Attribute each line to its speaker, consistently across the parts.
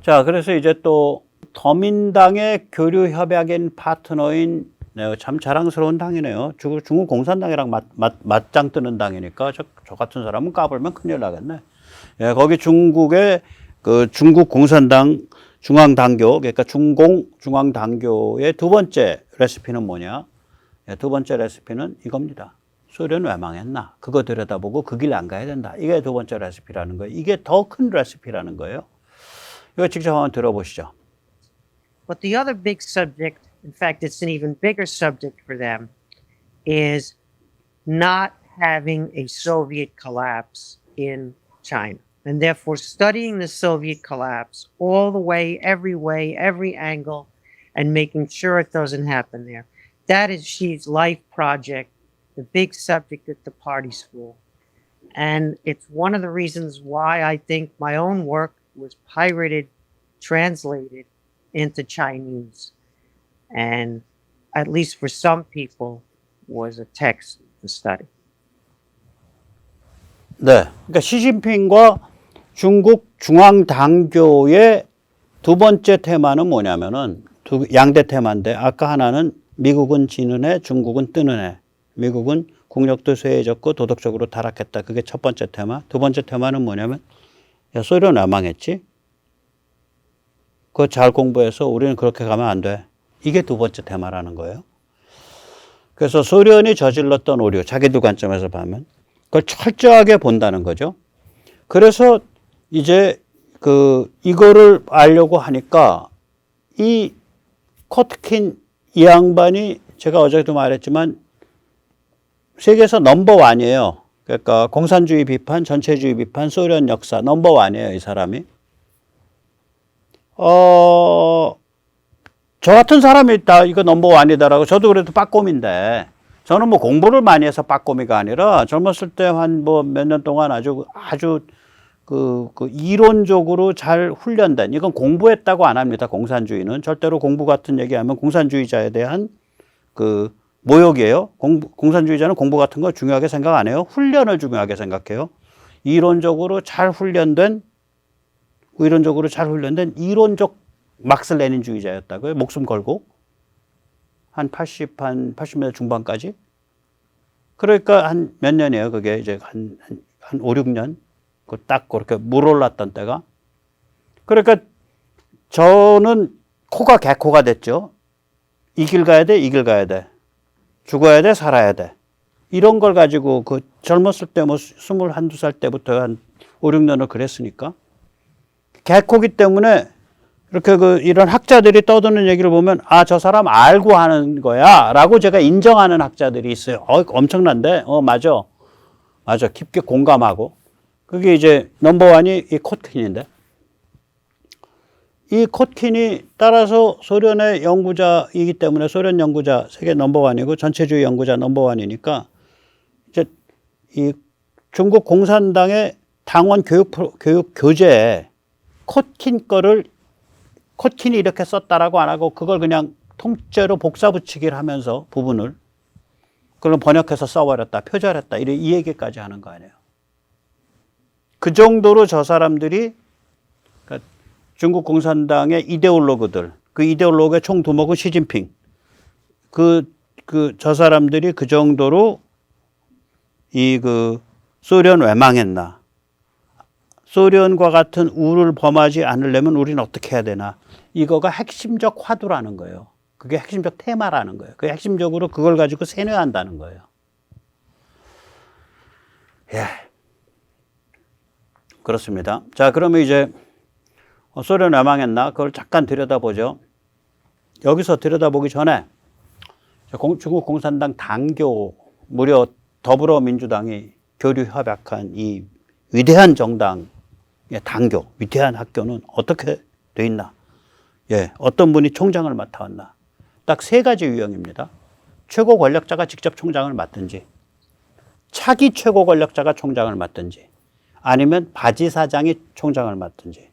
Speaker 1: 자, 그래서 이제 또 더민당의 교류 협약인 파트너인 참 자랑스러운 당이네요. 중국 공산당이랑 맞짱 뜨는 당이니까 저 같은 사람은 까불면 큰일 나겠네. 예, 거기 중국의 그 중국 공산당 중앙당교, 그러니까 중앙당교의 두 번째 레시피는 뭐냐? 예, 두 번째 레시피는 이겁니다. 소련 왜 망했나? 그거 들여다보고 그 길 안 가야 된다. 이게 두 번째 레시피라는 거예요. 이게 더 큰 레시피라는 거예요. 이거 직접 한번 들어보시죠.
Speaker 2: But the other big subject, in fact, it's an even bigger subject for them, is not having a Soviet collapse in China. And therefore studying the Soviet collapse all the way, every angle, and making sure it doesn't happen there. That is Xi's life project, the big subject at the party school. And it's one of the reasons why I think my own work was pirated, translated into Chinese, and at least for some people was a text to study.
Speaker 1: 네, 그러니까 시진핑과 중국 중앙당교의 두 번째 테마는 뭐냐면은 양대 테마인데 아까 하나는 미국은 지는 해, 중국은 뜨는 해. 미국은 국력도 쇠해졌고 도덕적으로 타락했다. 그게 첫 번째 테마. 두 번째 테마는 뭐냐면 야, 소련 왜 망했지? 그거 잘 공부해서 우리는 그렇게 가면 안 돼. 이게 두 번째 테마라는 거예요. 그래서 소련이 저질렀던 오류, 자기들 관점에서 보면 그걸 철저하게 본다는 거죠. 그래서 이제 이거를 알려고 하니까 이 코트킨 이 양반이 제가 어제도 말했지만 세계에서 넘버원이에요. 그러니까 공산주의 비판, 전체주의 비판, 소련 역사 넘버원이에요, 이 사람이. 저 같은 사람이 다 이거 넘버원이다라고 저도 그래도 빠꼼인데 저는 뭐 공부를 많이 해서 빠꼼이가 아니라 젊었을 때 한 뭐 몇 년 동안 아주 그 이론적으로 잘 훈련된 이건 공부했다고 안 합니다. 공산주의는 절대로 공부 같은 얘기하면 공산주의자에 대한 그 모욕이에요. 공산주의자는 공부 같은 거 중요하게 생각 안 해요. 훈련을 중요하게 생각해요. 이론적으로 잘 훈련된 이론적 막스레닌주의자였다고요. 목숨 걸고 한 80년대 중반까지. 그러니까 한 몇 년이에요. 그게 이제 한 5, 6년. 딱 그렇게 물올랐던 때가. 그러니까 저는 코가 개코가 됐죠. 이 길 가야 돼, 이 길 가야 돼. 죽어야 돼, 살아야 돼. 이런 걸 가지고 그 젊었을 때 뭐 21, 22살 때부터 한 5, 6년을 그랬으니까. 개코기 때문에 이렇게 이런 학자들이 떠드는 얘기를 보면 아, 저 사람 알고 하는 거야 라고 제가 인정하는 학자들이 있어요. 엄청난데? 맞아. 깊게 공감하고. 그게 이제 넘버원이 이 코트킨인데. 이 코트킨이 따라서 소련의 연구자이기 때문에 소련 연구자 세계 넘버원이고 전체주의 연구자 넘버원이니까 이제 이 중국 공산당의 당원 교육 교재에 코트킨이 이렇게 썼다라고 안 하고 그걸 그냥 통째로 복사 붙이기를 하면서 부분을 그걸 번역해서 써버렸다, 표절했다 이 얘기까지 하는 거 아니에요. 그 정도로 저 사람들이 그러니까 중국 공산당의 이데올로그들, 그 이데올로그의 총두목은 시진핑, 저 사람들이 그 정도로 소련 왜 망했나? 소련과 같은 우를 범하지 않으려면 우리는 어떻게 해야 되나? 이거가 핵심적 화두라는 거예요. 그게 핵심적 테마라는 거예요. 그 핵심적으로 그걸 가지고 세뇌한다는 거예요. 예. 그렇습니다. 자, 그러면 이제 소련 왜 망했나? 그걸 잠깐 들여다보죠. 여기서 들여다보기 전에 중국 공산당 당교, 무려 더불어민주당이 교류 협약한 이 위대한 정당의 당교, 위대한 학교는 어떻게 돼 있나? 예, 어떤 분이 총장을 맡아왔나? 딱 세 가지 유형입니다. 최고 권력자가 직접 총장을 맡든지, 차기 최고 권력자가 총장을 맡든지, 아니면 바지 사장이 총장을 맡든지.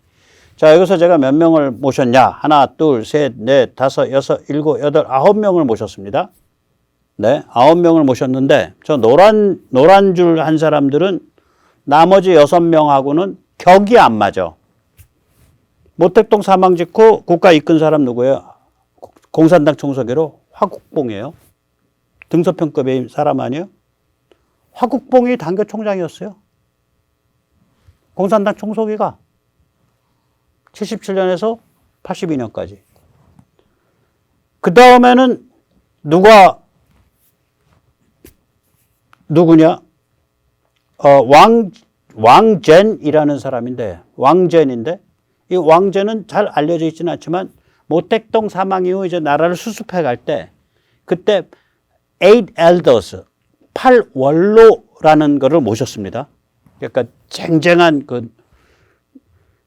Speaker 1: 자, 여기서 제가 몇 명을 모셨냐? 하나, 둘, 셋, 넷, 다섯, 여섯, 일곱, 여덟, 9명을 모셨습니다. 네, 9명을 모셨는데, 저 노란 줄 한 사람들은 나머지 6명하고는 격이 안 맞아. 모택동 사망 직후 국가 이끈 사람 누구예요? 공산당 총서기로 화국봉이에요. 등소평급의 사람 아니에요? 화국봉이 당교 총장이었어요. 공산당 총서기가 77년에서 82년까지. 그 다음에는 누구냐? 왕젠이라는 사람인데, 왕젠인데, 이 왕젠은 잘 알려져 있지는 않지만, 모택동 사망 이후 이제 나라를 수습해 갈 때, 그때 Eight Elders, 8원로라는 거를 모셨습니다. 그러니까 쟁쟁한 그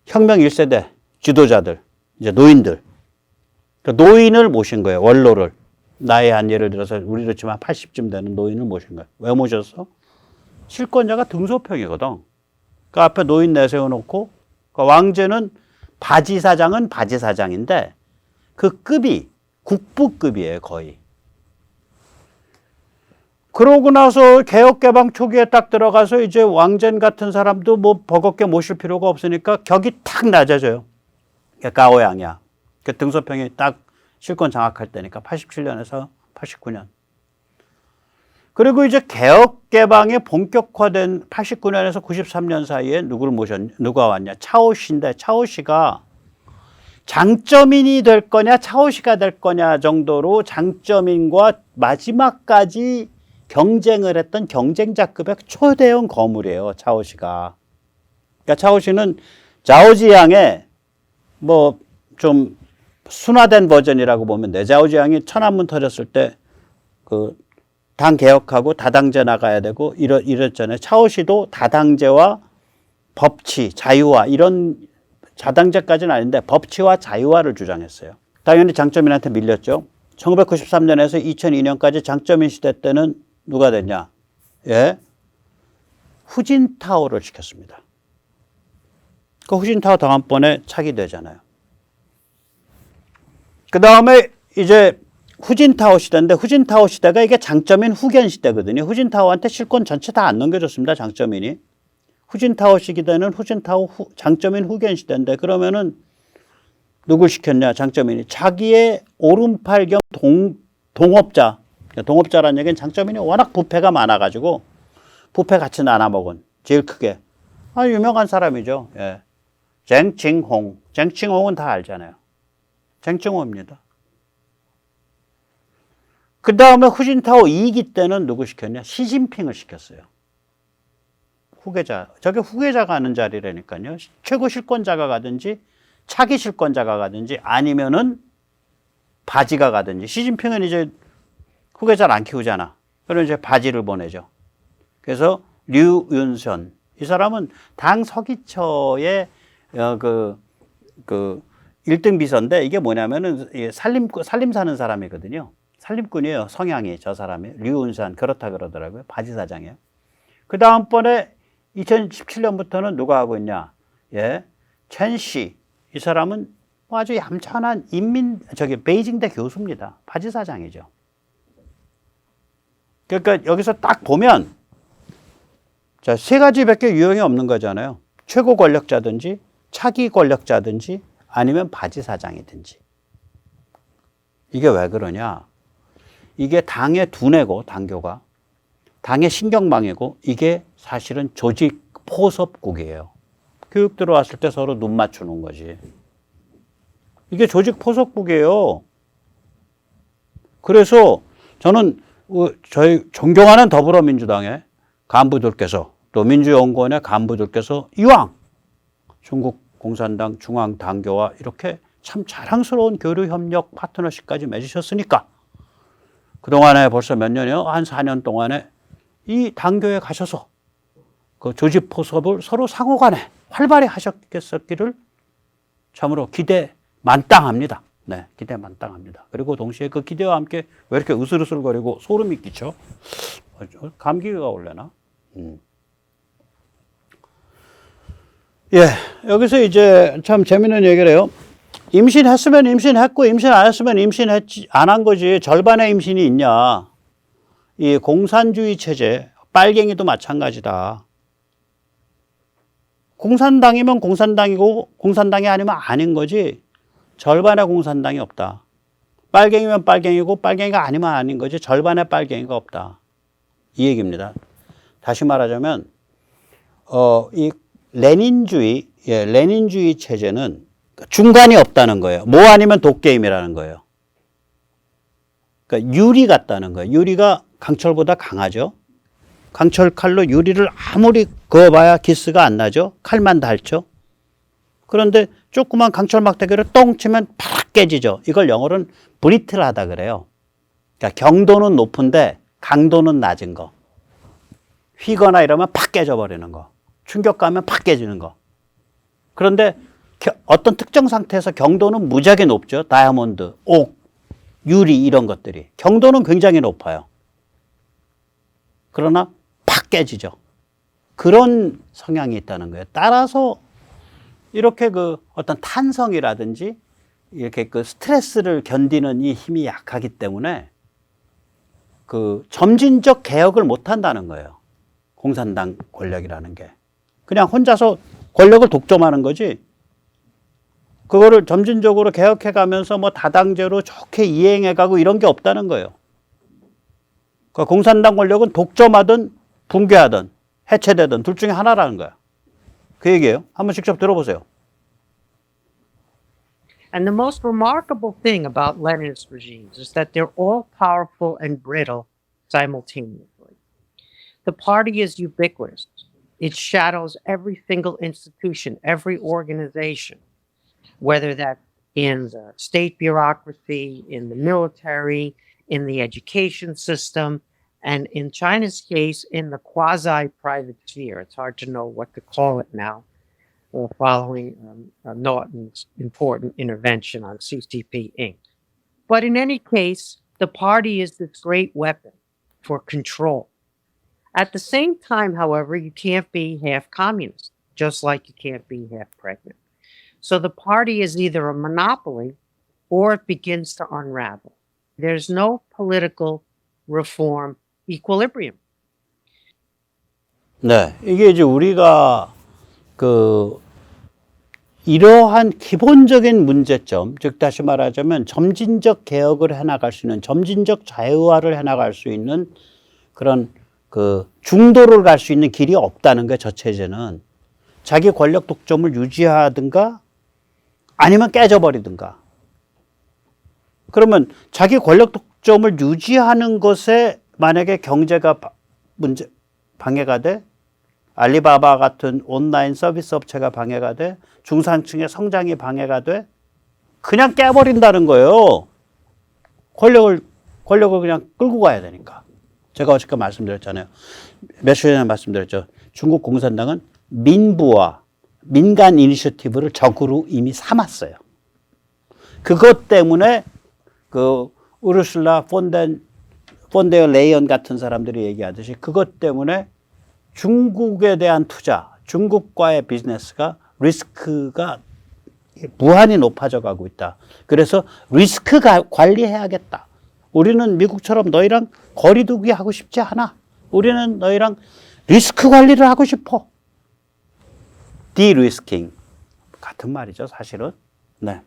Speaker 1: 혁명 1세대 지도자들, 이제 노인들. 그러니까 노인을 모신 거예요, 원로를. 나이 한 예를 들어서 우리로 치면 80쯤 되는 노인을 모신 거예요. 왜 모셨어? 실권자가 등소평이거든. 그 앞에 노인 내세워놓고, 그 왕제는 바지사장은 바지사장인데, 그 급이 국부급이에요, 거의. 그러고 나서 개혁개방 초기에 딱 들어가서 이제 왕젠 같은 사람도 뭐 버겁게 모실 필요가 없으니까 격이 탁 낮아져요. 가오양이야. 그 등소평이 딱 실권 장악할 때니까 87년에서 89년. 그리고 이제 개혁개방이 본격화된 89년에서 93년 사이에 누가 왔냐? 차오시인데 차오시가 장쩌민이 될 거냐 차오시가 될 거냐 정도로 장쩌민과 마지막까지 경쟁을 했던 경쟁자급의 초대형 거물이에요. 차오시가. 그러니까 차오시는 자오지양의 뭐 좀 순화된 버전이라고 보면 돼. 자오지양이 천안문 터졌을 때 그 당 개혁하고 다당제 나가야 되고 이랬잖아요. 차오시도 다당제와 법치, 자유화 이런 자당제까지는 아닌데 법치와 자유화를 주장했어요. 당연히 장쩌민한테 밀렸죠. 1993년에서 2002년까지 장쩌민 시대 때는 누가 됐냐? 예. 후진타오를 시켰습니다. 그 후진타오 다음번에 차기 되잖아요. 그 다음에 이제 후진타오 시대인데 후진타오 시대가 이게 장쩌민 후견 시대거든요. 후진타오한테 실권 전체 다 안 넘겨줬습니다. 장쩌민이. 후진타오 시기대는 장쩌민 후견 시대인데 그러면은 누굴 시켰냐? 장쩌민이. 자기의 오른팔 겸 동업자. 동업자라는 얘기는 장쩌민이 워낙 부패가 많아가지고 부패 같이 나눠먹은 제일 크게. 유명한 사람이죠. 예. 쟁칭홍. 쟁칭홍은 다 알잖아요. 쟁칭홍입니다. 그 다음에 후진타오 2기 때는 누구 시켰냐? 시진핑을 시켰어요. 후계자. 저게 후계자가 하는 자리라니까요. 최고 실권자가 가든지 차기 실권자가 가든지 아니면은 바지가 가든지. 시진핑은 이제 후계자를 안 키우잖아. 그럼 이제 바지를 보내죠. 그래서 류윤선. 이 사람은 당 서기처의 그 1등 비서인데 이게 뭐냐면은 살림 사는 사람이거든요. 살림꾼이에요. 성향이 저 사람이. 류윤선 그렇다 그러더라고요. 바지사장이에요. 그 다음번에 2017년부터는 누가 하고 있냐? 예. 첸씨. 이 사람은 아주 얌전한 베이징대 교수입니다. 바지사장이죠. 그러니까 여기서 딱 보면 자, 세 가지밖에 유형이 없는 거잖아요. 최고 권력자든지 차기 권력자든지 아니면 바지사장이든지. 이게 왜 그러냐? 이게 당의 두뇌고 당교가 당의 신경망이고 이게 사실은 조직 포섭국이에요. 교육 들어왔을 때 서로 눈 맞추는 거지. 이게 조직 포섭국이에요. 그래서 저는 저희 존경하는 더불어민주당의 간부들께서 또 민주연구원의 간부들께서 이왕 중국 공산당 중앙당교와 이렇게 참 자랑스러운 교류협력 파트너십까지 맺으셨으니까 그동안에 벌써 몇 년이요? 한 4년 동안에 이 당교에 가셔서 그 조직 포섭을 서로 상호간에 활발히 하셨겠었기를 참으로 기대 만땅합니다. 네, 기대 만땅합니다. 그리고 동시에 그 기대와 함께 왜 이렇게 으슬으슬거리고 소름이 끼쳐? 감기가 올래나? 예, 여기서 이제 참 재밌는 얘기를 해요. 임신했으면 임신했고 임신 안 했으면 안 한 거지. 절반의 임신이 있냐. 이 공산주의 체제, 빨갱이도 마찬가지다. 공산당이면 공산당이고 공산당이 아니면 아닌 거지 절반의 공산당이 없다. 빨갱이면 빨갱이고 빨갱이가 아니면 아닌 거지 절반의 빨갱이가 없다. 이 얘기입니다. 다시 말하자면 이 레닌주의 체제는 중간이 없다는 거예요. 뭐 아니면 독게임이라는 거예요. 그러니까 유리 같다는 거예요. 유리가 강철보다 강하죠. 강철 칼로 유리를 아무리 그어봐야 기스가 안 나죠. 칼만 닳죠. 그런데 조그만 강철 막대기를 똥 치면 팍 깨지죠. 이걸 영어로는 브리틀하다 그래요. 그러니까 경도는 높은데 강도는 낮은 거. 휘거나 이러면 팍 깨져버리는 거. 충격 가면 팍 깨지는 거. 그런데 어떤 특정 상태에서 경도는 무지하게 높죠. 다이아몬드, 옥, 유리 이런 것들이. 경도는 굉장히 높아요. 그러나 팍 깨지죠. 그런 성향이 있다는 거예요. 따라서 이렇게 그 어떤 탄성이라든지 이렇게 그 스트레스를 견디는 이 힘이 약하기 때문에 그 점진적 개혁을 못 한다는 거예요. 공산당 권력이라는 게. 그냥 혼자서 권력을 독점하는 거지. 그거를 점진적으로 개혁해 가면서 뭐 다당제로 좋게 이행해 가고 이런 게 없다는 거예요. 그러니까 공산당 권력은 독점하든 붕괴하든 해체되든 둘 중에 하나라는 거야. 그 얘기예요. 한번 직접 들어보세요.
Speaker 2: And the most remarkable thing about Leninist regimes is that they're all powerful and brittle simultaneously. The party is ubiquitous. It shadows every single institution, every organization, whether that's in the state bureaucracy, in the military, in the education system, and in China's case, in the quasi-private sphere. It's hard to know what to call it now, following Norton's important intervention on CCP Inc. But in any case, the party is this great weapon for control. At the same time, however, you can't be half communist, just like you can't be half pregnant. So the party is either a monopoly or it begins to unravel. There's no political reform equilibrium.
Speaker 1: 네, 이게 이제 우리가 그 이러한 기본적인 문제점, 즉 다시 말하자면 점진적 개혁을 해나갈 수 있는, 점진적 자유화를 해나갈 수 있는 그런 그 중도를 갈 수 있는 길이 없다는 거예요. 저 체제는 자기 권력 독점을 유지하든가 아니면 깨져버리든가. 그러면 자기 권력 독점을 유지하는 것에 만약에 경제가 방해가 돼, 알리바바 같은 온라인 서비스 업체가 방해가 돼, 중산층의 성장이 방해가 돼, 그냥 깨버린다는 거예요. 권력을 그냥 끌고 가야 되니까. 제가 어저께 말씀드렸잖아요. 몇 주 전에 말씀드렸죠. 중국 공산당은 민부와 민간 이니셔티브를 적으로 이미 삼았어요. 그것 때문에 그 우르슐라 폰데어 레이언 같은 사람들이 얘기하듯이 그것 때문에 중국에 대한 투자, 중국과의 비즈니스가 리스크가 무한히 높아져 가고 있다. 그래서 리스크 관리해야겠다. 우리는 미국처럼 너희랑 거리두기 하고 싶지 않아. 우리는 너희랑 리스크 관리를 하고 싶어. 디리스킹. 같은 말이죠, 사실은. 네.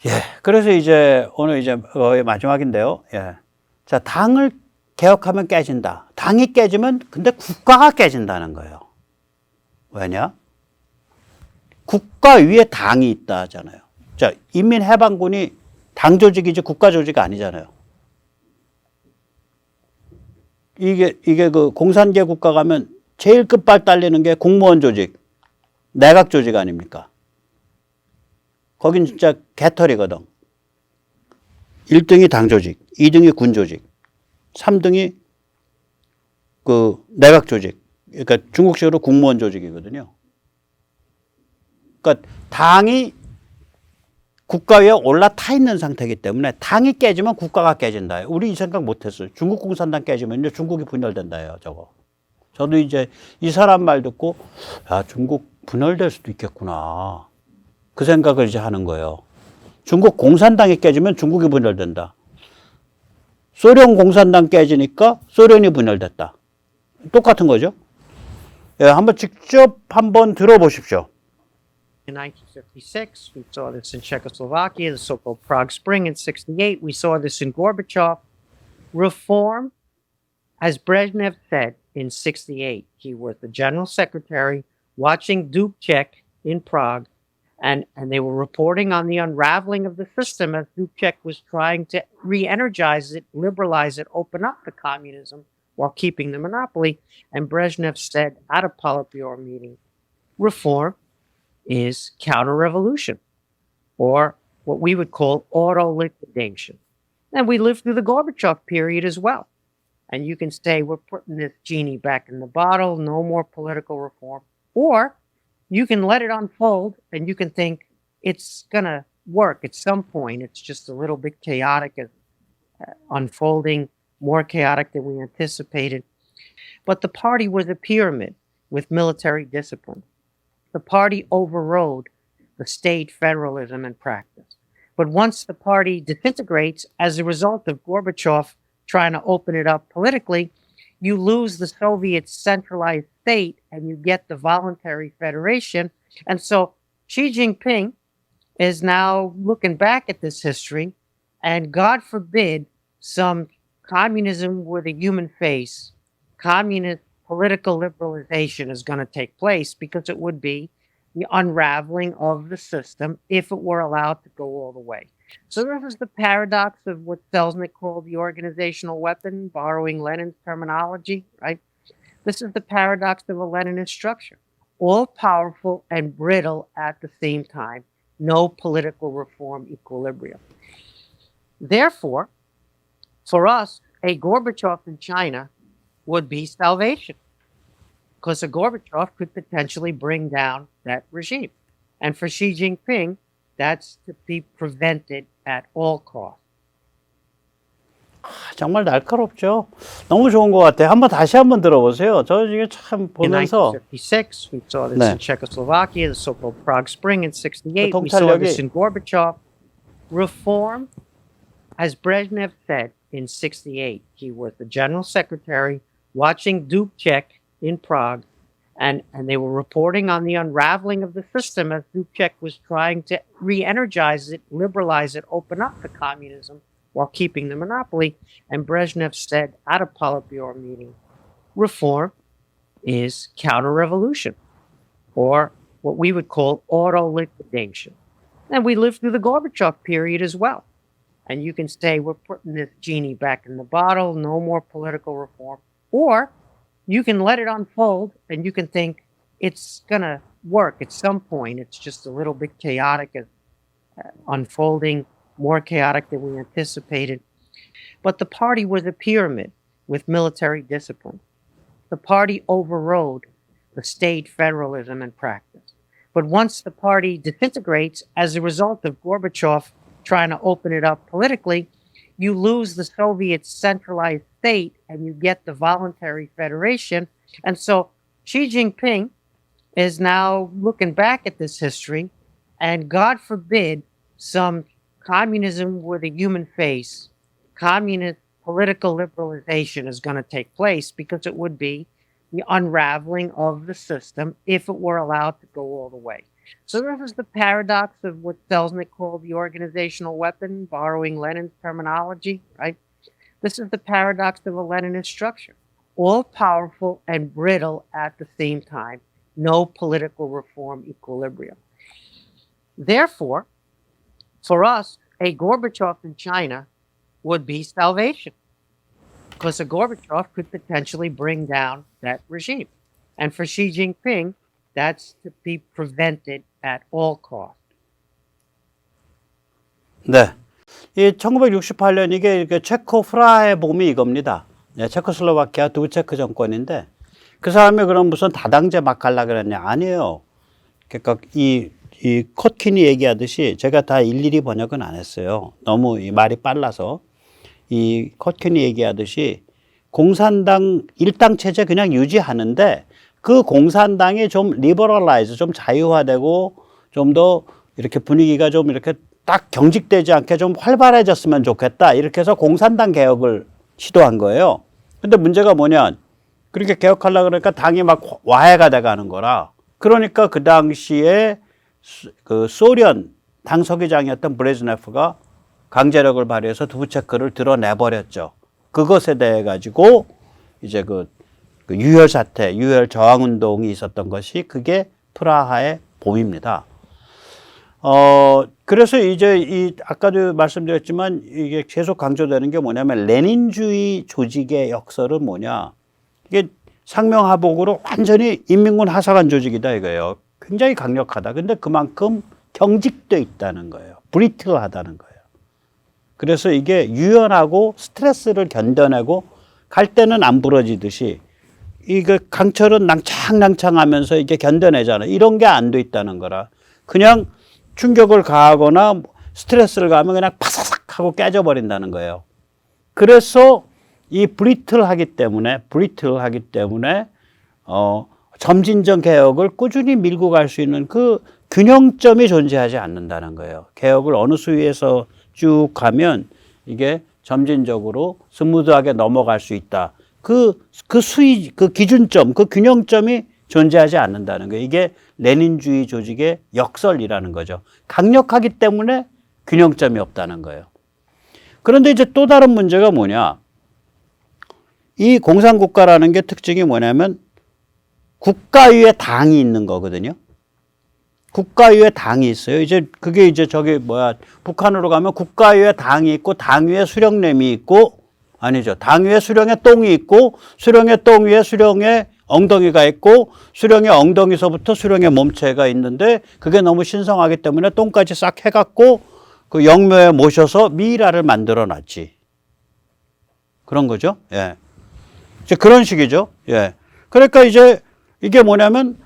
Speaker 1: 예. 그래서 이제 오늘 이제 거의 마지막인데요. 예. 자, 당을 개혁하면 깨진다. 당이 깨지면 근데 국가가 깨진다는 거예요. 왜냐? 국가 위에 당이 있다 하잖아요. 자, 인민해방군이 당 조직이지 국가 조직 아니잖아요. 이게 그 공산계 국가 가면 제일 끝발 달리는 게 공무원 조직, 내각 조직 아닙니까? 거긴 진짜 개털이거든. 1등이 당 조직, 2등이 군 조직, 3등이 그 내각 조직. 그러니까 중국식으로 공무원 조직이거든요. 그러니까 당이 국가 위에 올라타 있는 상태이기 때문에 당이 깨지면 국가가 깨진다. 우리 이 생각 못했어요. 중국 공산당 깨지면요 중국이 분열된다요. 저도 이제 이 사람 말 듣고 야 중국 분열될 수도 있겠구나. 그 생각을 이제 하는 거예요. 중국 공산당이 깨지면 중국이 분열된다. 소련 공산당 깨지니까 소련이 분열됐다. 똑같은 거죠. 예, 한번 직접 한번 들어보십시오.
Speaker 2: In 1956, we saw this in Czechoslovakia, the so-called Prague Spring in 68. We saw this in Gorbachev. Reform, as Brezhnev said in 68, he was the general secretary watching Dubček in Prague, and they were reporting on the unraveling of the system as Dubček was trying to re-energize it, liberalize it, open up the communism while keeping the monopoly. And Brezhnev said at a Politburo meeting, reform is counter-revolution, or what we would call auto-liquidation. And we lived through the Gorbachev period as well. And you can say we're putting this genie back in the bottle, no more political reform. Or you can let it unfold and you can think it's going to work at some point. It's just a little bit chaotic, unfolding, more chaotic than we anticipated. But the party was a pyramid with military discipline. The party overrode the state federalism in practice. But once the party disintegrates as a result of Gorbachev trying to open it up politically, you lose the Soviet centralized state and you get the voluntary federation. And so Xi Jinping is now looking back at this history, and God forbid some communism with a human face, communist political liberalization is going to take place, because it would be the unraveling of the system if it were allowed to go all the way. So this is the paradox of what Selznick called the organizational weapon, borrowing Lenin's terminology, right? This is the paradox of a Leninist structure, all powerful and brittle at the same time, no political reform equilibrium. Therefore, for us, a Gorbachev in China would be salvation, because a Gorbachev could potentially bring down that regime. And for Xi Jinping, that's to be prevented at all costs.
Speaker 1: 정말 날카롭죠. 너무 좋은 것 같아요. 한번 다시 한번 들어보세요. 저 이게 참
Speaker 2: In
Speaker 1: 보면서
Speaker 2: 1956, we saw this
Speaker 1: 네.
Speaker 2: in Czechoslovakia, the so-called Prague Spring in 68.
Speaker 1: 그
Speaker 2: We saw this
Speaker 1: 통찰력이
Speaker 2: in Gorbachev. Reform, as Brezhnev said in 68, he was the general secretary watching Dubček in Prague, and they were reporting on the unraveling of the system as Dubček was trying to re-energize it, liberalize it, open up the communism while keeping the monopoly. And Brezhnev said at a Politburo meeting, reform is counter-revolution, or what we would call auto-liquidation. And we lived through the Gorbachev period as well. And you can say we're putting this genie back in the bottle, no more political reform. Or you can let it unfold and you can think it's going to work at some point. It's just a little bit chaotic, unfolding, more chaotic than we anticipated. But the party was a pyramid with military discipline. The party overrode the state federalism in practice. But once the party disintegrates as a result of Gorbachev trying to open it up politically, you lose the Soviet centralized state and you get the voluntary federation. And so Xi Jinping is now looking back at this history, and God forbid some communism with a human face, communist political liberalization is going to take place, because it would be the unraveling of the system if it were allowed to go all the way. So this is the paradox of what Selznick called the organizational weapon, borrowing Lenin's terminology, right? This is the paradox of a Leninist structure, all powerful and brittle at the same time, no political reform equilibrium. Therefore, for us, a Gorbachev in China would be salvation, because a Gorbachev could potentially bring down that regime. And for Xi Jinping, that's to be prevented at all costs.
Speaker 1: 네. 이 1968년 이게 체코프라의 봄이 이겁니다. 네, 체코슬로바키아 두체크 정권인데 그 사람이 그럼 무슨 다당제 막 갈라 그랬냐? 아니에요. 그러니까 이 컷킨이 얘기하듯이 제가 다 일일이 번역은 안 했어요. 너무 이 말이 빨라서. 이 컷킨이 얘기하듯이 공산당 일당 체제 그냥 유지하는데 그 공산당이 좀 리버럴라이즈, 좀 자유화되고 좀 더 이렇게 분위기가 좀 이렇게 딱 경직되지 않게 좀 활발해졌으면 좋겠다. 이렇게 해서 공산당 개혁을 시도한 거예요. 근데 문제가 뭐냐? 그렇게 개혁하려고 그러니까 당이 막 와해가 돼가는 거라. 그러니까 그 당시에 그 소련 당서기장이었던 브레즈네프가 강제력을 발휘해서 두부체크를 드러내버렸죠. 그것에 대해 가지고 이제 그 유혈 사태, 유혈 저항 운동이 있었던 것이 그게 프라하의 봄입니다. 그래서 이제 아까도 말씀드렸지만 이게 계속 강조되는 게 뭐냐면 레닌주의 조직의 역설은 뭐냐. 이게 상명하복으로 완전히 인민군 하사관 조직이다 이거예요. 굉장히 강력하다. 근데 그만큼 경직돼 있다는 거예요. 브리틀하다는 거예요. 그래서 이게 유연하고 스트레스를 견뎌내고 갈 때는 안 부러지듯이 이게 강철은 낭창낭창하면서 이게 견뎌내잖아요. 이런 게 안 돼 있다는 거라. 그냥 충격을 가하거나 스트레스를 가하면 그냥 파사삭 하고 깨져버린다는 거예요. 그래서 이 브리틀하기 때문에 점진적 개혁을 꾸준히 밀고 갈 수 있는 그 균형점이 존재하지 않는다는 거예요. 개혁을 어느 수위에서 쭉 가면 이게 점진적으로 스무드하게 넘어갈 수 있다. 그 수위, 그 기준점, 그 균형점이 존재하지 않는다는 거예요. 이게 레닌주의 조직의 역설이라는 거죠. 강력하기 때문에 균형점이 없다는 거예요. 그런데 이제 또 다른 문제가 뭐냐. 이 공산국가라는 게 특징이 뭐냐면 국가 위에 당이 있는 거거든요. 국가 위에 당이 있어요. 그게 북한으로 가면 국가 위에 당이 있고 당 위에 수령nem이 있고 아니죠. 당 위에 수령의 똥이 있고 수령의 똥 위에 수령의 엉덩이가 있고 수령의 엉덩이서부터 수령의 몸체가 있는데 그게 너무 신성하기 때문에 똥까지 싹 해갖고 그 영묘에 모셔서 미이라를 만들어 놨지. 그런 거죠. 예. 이제 그런 식이죠. 예. 그러니까 이제 이게 뭐냐면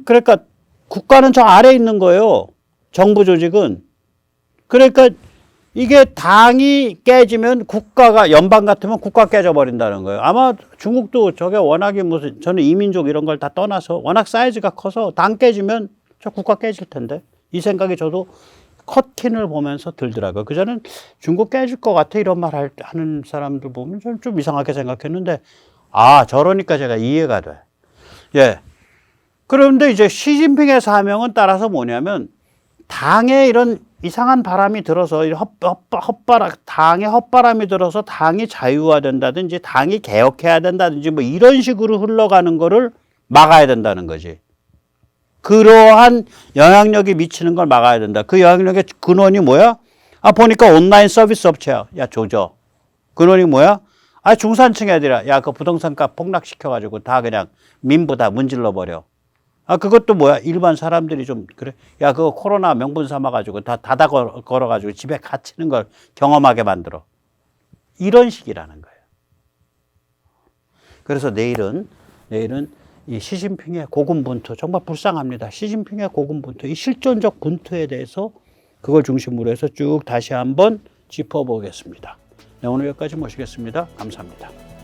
Speaker 1: 그러니까 국가는 저 아래에 있는 거예요. 정부 조직은. 그러니까 이게 당이 깨지면 국가가 연방 같으면 국가 깨져버린다는 거예요. 아마 중국도 저게 워낙에 저는 이민족 이런 걸 다 떠나서 워낙 사이즈가 커서 당 깨지면 저 국가 깨질 텐데 이 생각이 저도 컷킨을 보면서 들더라고요. 그전엔 중국 깨질 것 같아 이런 말 하는 사람들 보면 저는 좀 이상하게 생각했는데 저러니까 제가 이해가 돼. 예. 그런데 이제 시진핑의 사명은 따라서 뭐냐면 당에 이런 이상한 바람이 들어서 당에 헛바람이 들어서 당이 자유화된다든지 당이 개혁해야 된다든지 뭐 이런 식으로 흘러가는 거를 막아야 된다는 거지. 그러한 영향력이 미치는 걸 막아야 된다. 그 영향력의 근원이 뭐야? 보니까 온라인 서비스 업체야. 야, 조져. 근원이 뭐야? 중산층 애들이야. 야, 그 부동산값 폭락시켜가지고 다 그냥 민부 다 문질러 버려. 그것도 뭐야? 일반 사람들이 좀, 그래. 야, 그거 코로나 명분 삼아가지고 다 닫아 걸어가지고 집에 갇히는 걸 경험하게 만들어. 이런 식이라는 거예요. 그래서 내일은 이 시진핑의 고군분투, 정말 불쌍합니다. 시진핑의 고군분투, 이 실존적 분투에 대해서 그걸 중심으로 해서 쭉 다시 한번 짚어보겠습니다. 네, 오늘 여기까지 모시겠습니다. 감사합니다.